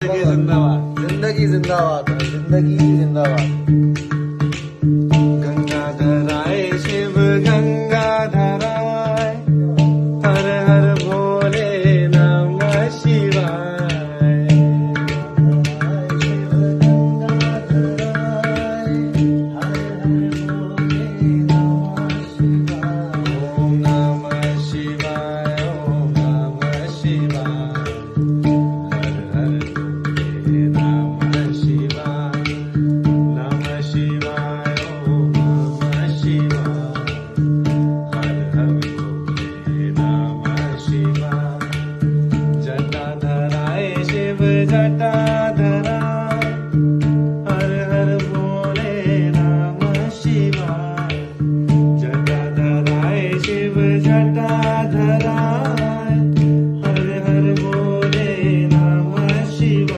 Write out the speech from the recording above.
जिंदगी जिंदाबाद जिंदगी जिंदाबाद जिंदगी जिंदाबाद। गंगाधराय शिव गंगाधराय हर हर भोले नमः शिवाय। ओम नमः शिवाय ओम नमः शिवाय हर हर भोले नमः शिवाय नमः शिवाय ओम नमः शिवाय हर हर भोले नमः शिवाय। जटाधराय शिव जटाधराय